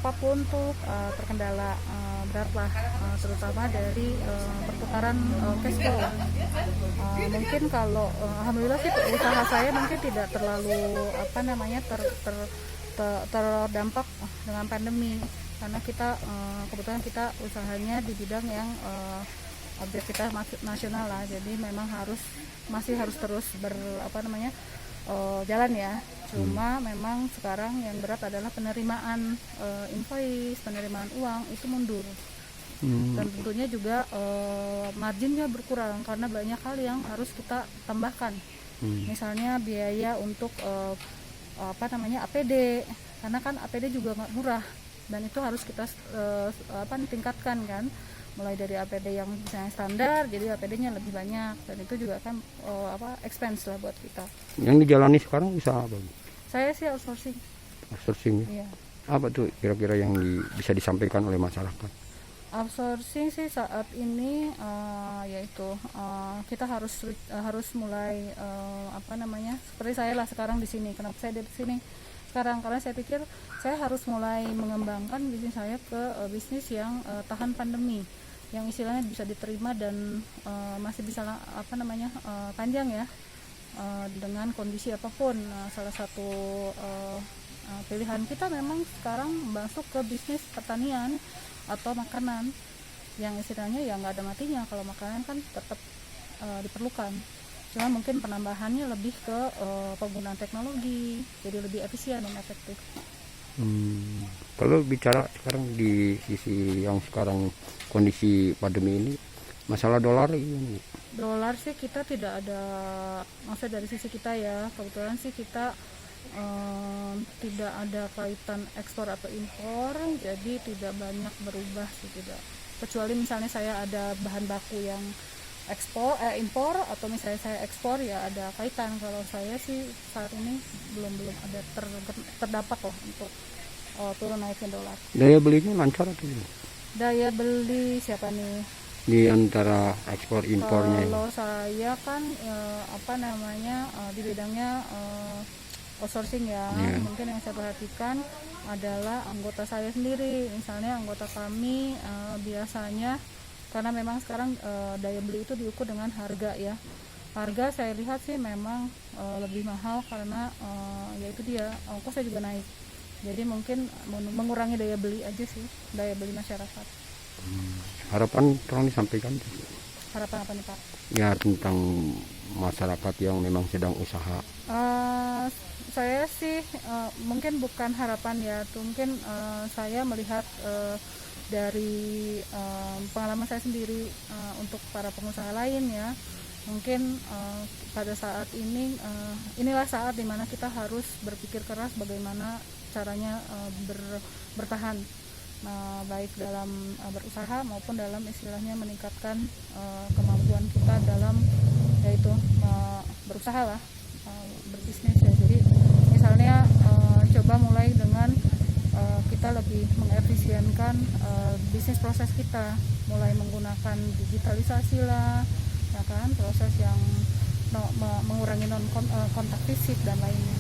apapun tuh terkendala berat lah, terutama dari perputaran cash flow. Mungkin kalau alhamdulillah sih usaha saya mungkin tidak terlalu terdampak dengan pandemi, karena kita kebetulan kita usahanya di bidang yang objek kita nasional lah, jadi memang masih harus terus jalan ya. Cuma memang sekarang yang berat adalah penerimaan invoice, penerimaan uang itu mundur. Dan tentunya juga marginnya berkurang karena banyak hal yang harus kita tambahkan. Misalnya biaya untuk APD, karena kan APD juga nggak murah dan itu harus kita tingkatkan kan, mulai dari APD yang misalnya standar jadi APD-nya lebih banyak, dan itu juga kan expense lah buat kita. Yang dijalani sekarang usaha apa? Saya sih outsourcing. Outsourcing ya? Iya. Apa tuh kira-kira yang bisa disampaikan oleh masyarakat? Outsourcing sih saat ini yaitu kita harus mulai seperti saya lah sekarang di sini. Kenapa saya di sini sekarang? Karena saya pikir saya harus mulai mengembangkan bisnis saya ke bisnis yang tahan pandemi, yang istilahnya bisa diterima dan masih bisa panjang ya, dengan kondisi apapun. Salah satu pilihan kita memang sekarang masuk ke bisnis pertanian atau makanan, yang istilahnya ya nggak ada matinya. Kalau makanan kan tetap diperlukan, cuma mungkin penambahannya lebih ke penggunaan teknologi, jadi lebih efisien dan efektif. Kalau bicara sekarang di sisi yang sekarang kondisi pandemi ini, masalah dolar ini? Dolar sih kita tidak ada, maksudnya dari sisi kita ya, kebetulan sih kita tidak ada kaitan ekspor atau impor, jadi tidak banyak berubah sih, tidak. Kecuali misalnya saya ada bahan baku yang impor, atau misalnya saya ekspor ya ada kaitan. Kalau saya sih saat ini belum ada terdampak loh untuk turun naiknya dolar. Daya belinya lancar atau gimana? Daya beli siapa nih? Di antara ekspor impornya? Kalau saya kan di bidangnya outsourcing ya. Mungkin yang saya perhatikan adalah anggota saya sendiri. Misalnya anggota kami biasanya, karena memang sekarang daya beli itu diukur dengan harga ya. Harga saya lihat sih memang lebih mahal karena yaitu dia ongkosnya juga naik. Jadi mungkin mengurangi daya beli aja sih, daya beli masyarakat. Harapan tolong disampaikan. Harapan apa nih Pak? Ya tentang masyarakat yang memang sedang usaha. Saya sih mungkin bukan harapan ya, mungkin saya melihat dari pengalaman saya sendiri untuk para pengusaha lain ya. Mungkin pada saat ini inilah saat dimana kita harus berpikir keras bagaimana caranya bertahan, baik dalam berusaha maupun dalam istilahnya meningkatkan kemampuan kita dalam yaitu berusaha lah, berbisnis ya. Jadi misalnya coba mulai dengan kita lebih mengefisienkan bisnis proses kita, mulai menggunakan digitalisasi lah ya kan, proses yang mengurangi kontak fisik dan lainnya.